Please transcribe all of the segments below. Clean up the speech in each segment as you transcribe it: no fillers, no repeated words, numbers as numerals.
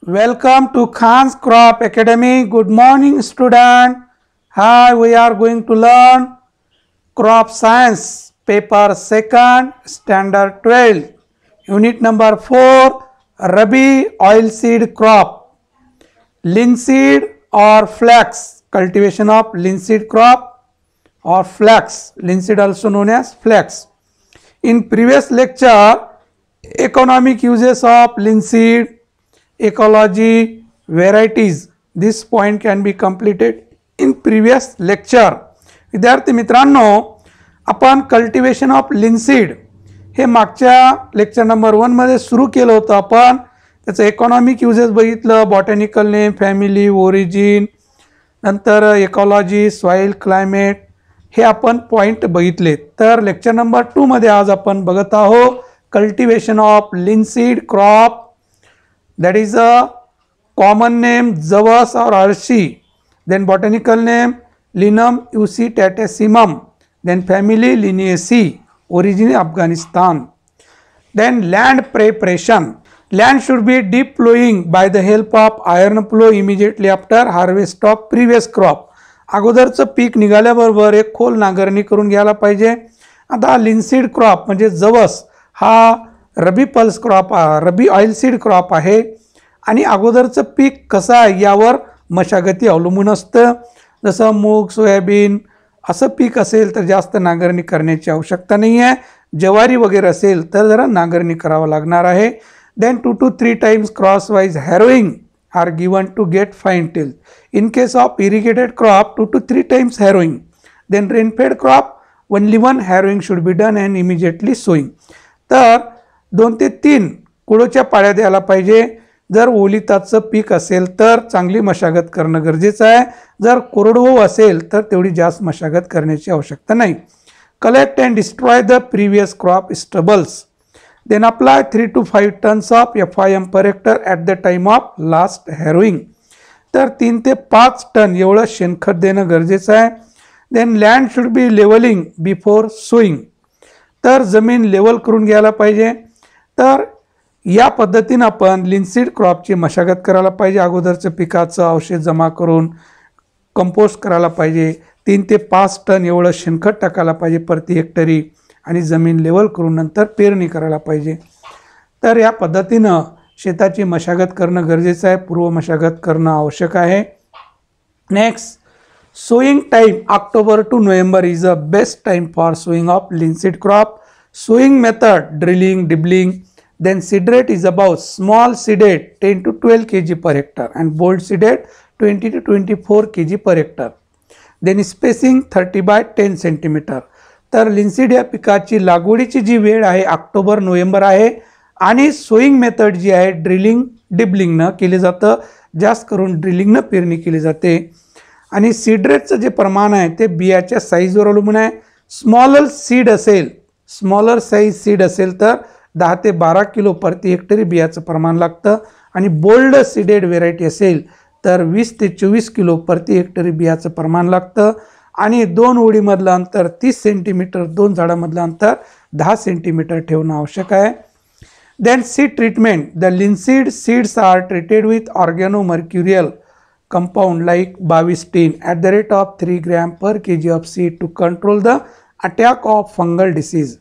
Welcome to Khan's Crop Academy. Good morning, student. Hi, we are going to learn Crop Science, paper 2nd, standard 12, unit number 4, Rabi oilseed crop, linseed or flax, cultivation of linseed crop or flax, linseed also known as flax. In previous lecture, economic uses of linseed, ecology, varieties, this point can be completed in previous lecture. विद्यार्थी मित्रांनो, आपण cultivation of linseed हे मागच्या lecture number 1 मध्ये सुरू केलं होतं. आपण त्याचं इकॉनॉमिक युजेस बघितलं, बॉटॅनिकल नेम, फॅमिली, ओरिजिन, नंतर इकॉलॉजी, सॉइल, क्लायमेट हे आपण पॉइंट बघितले. तर लेक्चर नंबर 2 मध्ये आज आपण बघत आहोत cultivation of linseed crop. That is a common name Zavas or Arshi, then botanical name Linum euctatissimum, then family Linaceae, origin Afghanistan. Then land preparation. Land should be deep plowing by the help of iron plow immediately after harvest of previous crop. अगोदरचं पीक निघाल्याबरोबर एक खोल नांगरणी करून घ्यायला पाहिजे. आता linseed crop म्हणजे जवस हा रबी पल्स क्रॉप, रबी ऑइल सीड क्रॉप आहे आणि अगोदरचं पीक कसं आहे यावर मशागती अवलंबून असतं. जसं मूग, सोयाबीन असं पीक असेल तर जास्त नांगरणी करण्याची आवश्यकता नाही आहे. ज्वारी वगैरे असेल तर जरा नांगरणी करावं लागणार आहे. Then 2 to 3 times cross wise harrowing are given to get fine tilth. In case of irrigated crop 2 to 3 times harrowing. Then rainfed crop only 1 harrowing should be done and immediately sowing. तर 2 ते 3 कुळोच्या पाळ्या द्यायला पाहिजे. जर ओलिताचं पीक असेल तर चांगली मशागत करणं गरजेचं आहे. जर कोरडवाहू असेल तर तेवढी जास्त मशागत करण्याची आवश्यकता नाही. Collect and destroy the previous crop stubbles. Then apply 3 to 5 tons of FIM per hectare at the time of last harrowing. तर 3 ते 5 टन एवढं शेणखत देणं गरजेचं आहे. Then land should be levelling before sowing. तर जमीन लेवल करून घ्यायला पाहिजे. तर या पद्धतीनं आपण लिंसीड क्रॉपची मशागत करायला पाहिजे. अगोदरचं पिकाचं अवशेष जमा करून कंपोस्ट करायला पाहिजे. 3 ते 5 टन एवढं शेणखत टाकायला पाहिजे प्रति हेक्टरी आणि जमीन लेवल करून नंतर पेरणी करायला पाहिजे. तर या पद्धतीनं शेताची मशागत करणं गरजेचं आहे. पूर्व मशागत करणं आवश्यक आहे. Next, sowing time October to November is the best time for sowing of linseed crop. Sowing method drilling, dibbling. Then seed rate is about small seeded 10 to 12 kg per hectare and bold seeded 20 to 24 kg per hectare. Then spacing 30 by 10 cm. तर linseed या पिकाची लागवडीची जी वेळ आहे October November आहे आणि sowing method जी आहे drilling डिबलिंगनं केली जातं. जास्त करून ड्रिलिंगनं पेरणी केली जाते. आणि सीड रेटचं जे प्रमाण आहे ते बियाच्या साईजवर अवलंबून आहे. स्मॉलर साईज सीड असेल तर 10 ते 12 किलो प्रति हेक्टरी बियाचं प्रमाण लागतं आणि बोल्ड सीडेड व्हेरायटी असेल तर 20 ते 24 किलो प्रति हेक्टरी बियाचं प्रमाण लागतं. आणि 2 ओळीमधलं अंतर 30 सेंटीमीटर, 2 झाडामधलं अंतर 10 सेंटीमीटर ठेवणं आवश्यक आहे. Then seed treatment. The linseed seeds are treated with organomercurial compound like Bavistin at the rate of 3 gram per kg of seed to control the attack of fungal disease.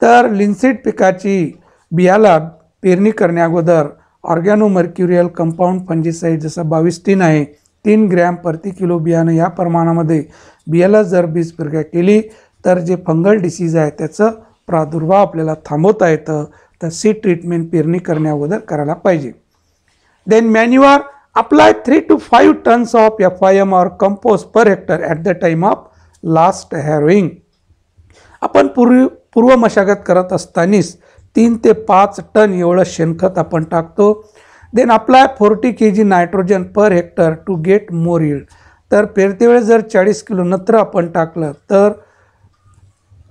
तर linseed पिकाची बियाला पेरणी करण्या अगोदर ऑर्गॅनोमर्क्युरियल compound fungicide जसं Bavistin आहे 3 gram प्रति kilo बियाणं या प्रमाणामध्ये बियाला जर बीज प्रक्रिया केली तर जे फंगल डिसीज आहे त्याचं प्रादुर्भाव आपल्याला थांबवता येतं. तर सीड ट्रीटमेंट पेरणी करण्या अगोदर करायला पाहिजे. Then manure. Apply 3 to 5 tons of FIM or compost per hectare at the time of last harrowing. आपण पूर्व मशागत करत असतानाच 3 ते 5 टन एवढं शेणखत आपण टाकतो. Then apply 40 kg nitrogen per hectare to get more yield. तर पेरते वेळेस जर 40 किलो नत्र आपण टाकलं तर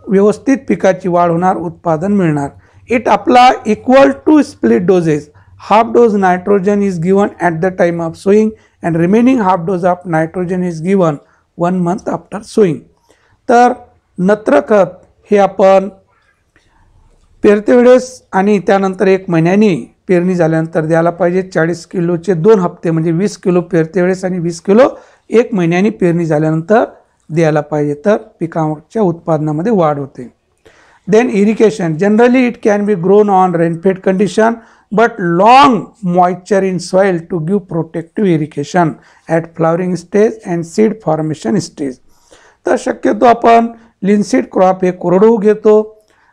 व्यवस्थित पिकाची वाढ होणार, उत्पादन मिळणार. It apply equal to split doses. Half dose nitrogen is given at the time of sowing and remaining half dose of nitrogen is given 1 month after sowing. तर नत्र खत हे आपण पेरते वेळेस आणि त्यानंतर 1 महिन्यानी पेरणी झाल्यानंतर द्यायला पाहिजे. 40 किलोचे 2 हप्ते म्हणजे 20 किलो पेरते वेळेस आणि 20 किलो 1 महिन्यानी पेरणी झाल्यानंतर द्यायला पाहिजे. तर पिकाच्या उत्पादनामध्ये वाढ होते. Then irrigation. Generally it can be grown on rainfed condition but long moisture in soil to give protective irrigation at flowering stage and seed formation stage. तर शक्यतो आपण लिनसीड क्रॉप हे कोरडू घेतो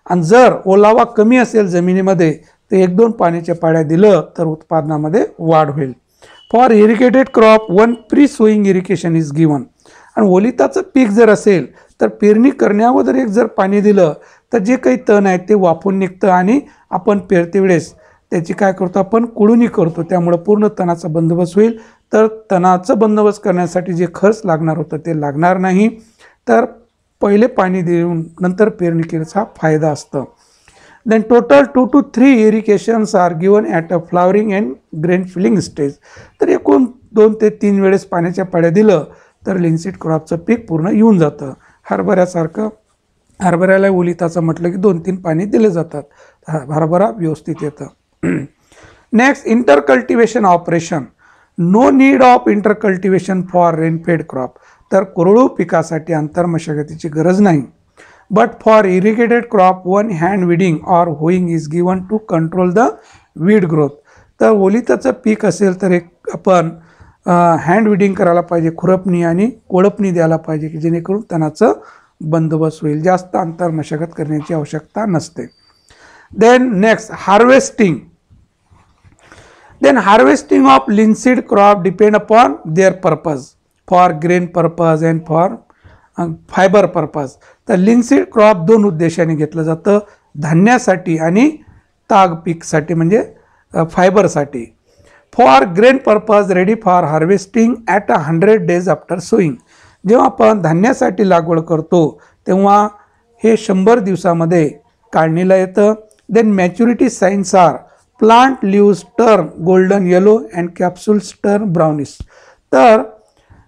आणि जर ओलावा कमी असेल जमिनीमध्ये तर 1-2 पाण्याच्या पाड्या दिलं तर उत्पादनामध्ये वाढ होईल. For irrigated crop 1 pre sowing irrigation is given. आणि ओलिताचं पीक जर असेल तर पेरणी करण्याअगोदर एक जर पाणी दिलं तर जे काही तण आहेत ते वाफून निघतं आणि आपण पेरते वेळेस त्याची काय करतो आपण कुळुणी करतो. त्यामुळे पूर्ण तणाचा बंदोबस्त होईल. तर तणाचा बंदोबस्त करण्यासाठी जे खर्च लागणार होतं ते लागणार नाही. तर पहिले पाणी देऊन नंतर पेरणी केल्याचा हा फायदा असतो. Then total 2 to 3 irrigations are given at a flowering and grain filling stage. तर एकूण 2 ते 3 वेळेस पाण्याच्या पाड्या दिलं तर लिनसीड क्रॉपचं पीक पूर्ण येऊन जातं. हरभऱ्यासारखं हरभऱ्याला ओलिताचं म्हटलं की 2-3 पाणी दिले जातात. हरभरा व्यवस्थित येतं. Next intercultivation operation. No need of intercultivation for rainfed crop. तर कोरडू पिकासाठी आंतरमशागतीची गरज नाही. But for irrigated crop 1 hand weeding or hoeing is given to control the weed growth. तर ओलिताचं पीक असेल तर एक आपण हँड विडिंग करायला पाहिजे, खुरपणी आणि कोळपणी द्यायला पाहिजे की जेणेकरून तणाचं बंदोबस्त होईल. जास्त आंतरमशागत करण्याची आवश्यकता नसते. Then next harvesting. Then harvesting of linseed crop depend upon their purpose for grain purpose and for fiber purpose. तर लिनसीड क्रॉप 2 उद्देशाने घेतलं जातं, धान्यासाठी आणि ताग पीकसाठी म्हणजे फायबरसाठी. For grain purpose ready for harvesting at 100 days after sowing. जेव्हा आपण धान्यासाठी लागवड करतो तेव्हा हे 100 दिवसामध्ये काढणीला येतं. Then maturity signs are plant leaves turn golden yellow and capsules turn brownish. तर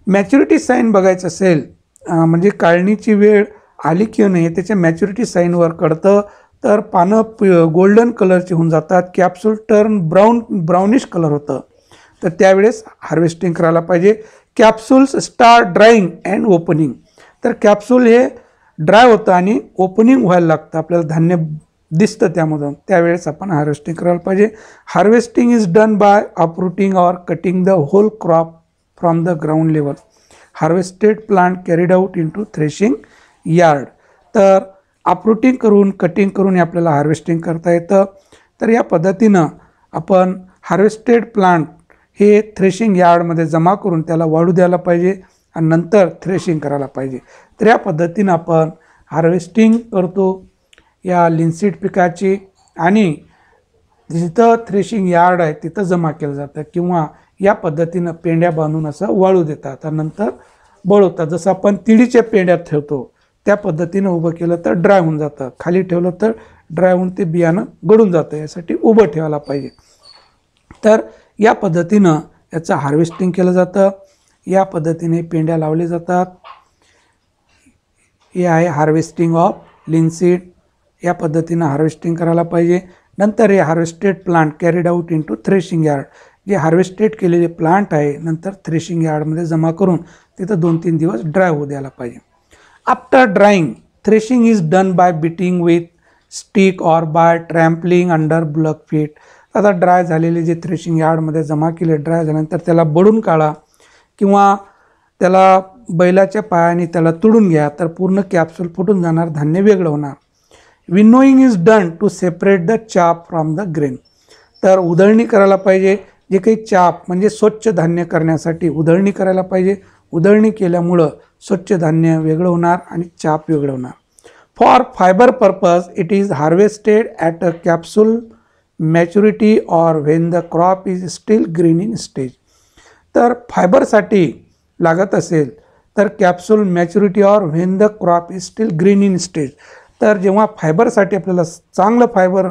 मॅच्युरिटी साईन बघायचं असेल म्हणजे काढणीची वेळ आली किंवा नाही त्याच्या मॅच्युरिटी साईनवर कळतं. तर पानं गोल्डन कलरची होऊन जातात, कॅप्सूल टर्न ब्राउनिश कलर होतं. तर त्यावेळेस हार्वेस्टिंग करायला पाहिजे. Capsules start drawing and opening. तर कॅप्सूल हे ड्राय होतं आणि ओपनिंग व्हायला लागतं, आपल्याला धान्य दिसतं त्यामधून, त्यावेळेस आपण हार्वेस्टिंग करायला पाहिजे. Harvesting is done by uprooting or cutting the whole crop from the ground level. Harvested plant carried out into threshing yard. तर अपरूटिंग करून कटिंग करून आपल्याला हार्वेस्टिंग करता येतं. तर या पद्धतीनं आपण हार्वेस्टेड प्लांट हे थ्रेशिंग यार्डमध्ये जमा करून त्याला वाळू द्यायला पाहिजे आणि नंतर थ्रेशिंग करायला पाहिजे. तर या पद्धतीनं आपण हार्वेस्टिंग करतो या लिनसीड पिकाची आणि जिथं थ्रेशिंग यार्ड आहे तिथं जमा केलं जातं किंवा या पद्धतीनं पेंड्या बांधून असं वाळू देतात आणि नंतर बळवतात. जसं आपण तिळीच्या पेंड्यात ठेवतो त्या पद्धतीनं उभं केलं तर ड्राय होऊन जातं, खाली ठेवलं तर ड्राय होऊन ते बियाणं गळून जातं. यासाठी उभं ठेवायला पाहिजे. तर या पद्धतीनं याचं हार्वेस्टिंग केलं जातं. या पद्धतीने पेंड्या लावले जातात. हे आहे हार्वेस्टिंग ऑफ लिनसीड. या पद्धतीनं हार्वेस्टिंग करायला पाहिजे. नंतर हे harvested plant carried out into threshing yard. जे हार्वेस्टेड केलेले प्लांट आहे नंतर थ्रेशिंग यार्डमध्ये जमा करून तिथं 2-3 दिवस ड्राय होऊ द्यायला पाहिजे. After drawing threshing is done bye beating with stick or bye ट्रॅम्पलिंग under block feet. आता ड्राय झालेले जे थ्रेशिंग यार्डमध्ये जमा केले ड्राय झाल्यानंतर त्याला बडून काढा किंवा त्याला बैलाच्या पायाने त्याला तुडून घ्या तर पूर्ण कॅप्सूल फुटून जाणार, धान्य वेगळं होणार. Winnowing is done to separate the chaff from the grain. तर उधळणी करायला पाहिजे. जे काही चाप म्हणजे स्वच्छ धान्य करण्यासाठी उधळणी करायला पाहिजे. उधळणी केल्यामुळं स्वच्छ धान्य वेगळं होणार आणि चाप वेगळं होणार. For fibre purpose it is harvested at a capsule maturity or when the crop is steel green in stage. तर फायबरसाठी लागत असेल तर capsule maturity or when the crop is steel green in stage. तर जेव्हा फायबरसाठी आपल्याला चांगलं फायबर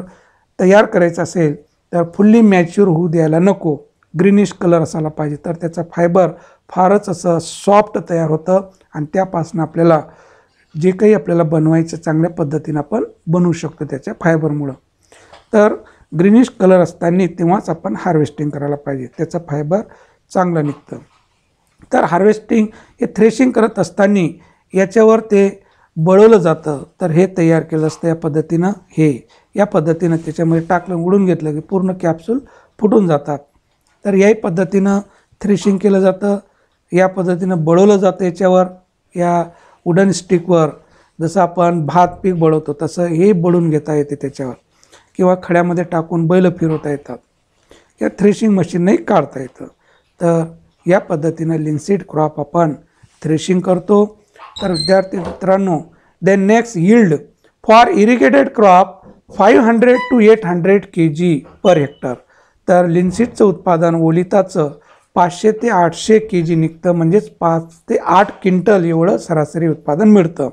तयार करायचं असेल तर फुल्ली मॅच्युअर होऊ द्यायला नको, ग्रीनिश कलर असायला पाहिजे. तर त्याचं फायबर फारच असं सॉफ्ट तयार होतं आणि त्यापासून आपल्याला जे काही आपल्याला बनवायचं चांगल्या पद्धतीनं आपण बनवू शकतो त्याच्या फायबरमुळं. तर ग्रीनिश कलर असताना तेव्हाच आपण हार्वेस्टिंग करायला पाहिजे, त्याचं फायबर चांगलं निघतं. तर हार्वेस्टिंग हे थ्रेशिंग करत असताना याच्यावर ते बळवलं जातं. तर हे तयार केलं असतं या पद्धतीनं. या पद्धतीनं त्याच्यामध्ये टाकलं, उडून घेतलं की पूर्ण कॅप्सूल फुटून जातात. तर याही पद्धतीनं थ्रेशिंग केलं जातं. या पद्धतीनं बळवलं जातं याच्यावर, या वुडन स्टिकवर. जसं आपण भात पीक बळवतो तसं हे बळून घेता येते त्याच्यावर, किंवा खड्यामध्ये टाकून बैल फिरवता येतात. या थ्रेशिंग मशीनही काढता येतं. तर या पद्धतीनं लिनसीड क्रॉप आपण थ्रेशिंग करतो. तर विद्यार्थी मित्रांनो, the next yield for irrigated crop 500 to 800 kg per hectare. तर लिनसीडचं उत्पादन ओलिताचं 500 ते 800 kg निघतं, म्हणजेच 5 ते 8 क्विंटल एवढं सरासरी उत्पादन मिळतं.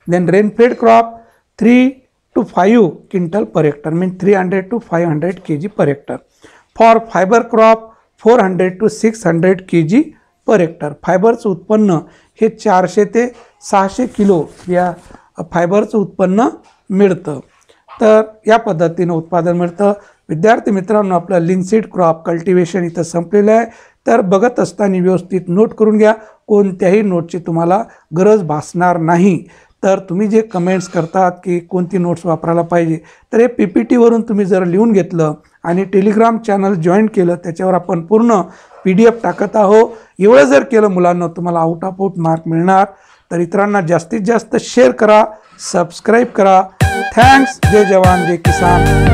Then rainfed crop 3 to 5 quintal per hectare, mean 300 to 500 kg per hectare. For fibre crop 400 to 600 kg per hectare. फायबरचं उत्पन्न हे 400 ते 600 किलो या फायबरचं उत्पन्न मिळतं. तर या पद्धतीनं उत्पादन मिळतं. विद्यार्थी मित्रांनो, आपलं लिनसीड क्रॉप कल्टिवेशन इथं संपलेलं आहे. तर बघत असताना व्यवस्थित नोट करून घ्या, कोणत्याही नोटची तुम्हाला गरज भासणार नाही. तर तुम्ही जे कमेंट्स करतात की कोणती नोट्स वापरायला पाहिजे, तर हे PPTवरून तुम्ही जर लिहून घेतलं आणि टेलिग्राम चॅनल जॉईन केलं, त्याच्यावर आपण पूर्ण PDF टाकत आहोत. एवढं जर केलं मुलांना, तुम्हाला आउट ऑफ आउट मार्क मिळणार. तर इतरांना जास्तीत जास्त शेअर करा, सबस्क्राईब करा. थँक्स. जय जवान जय किसान.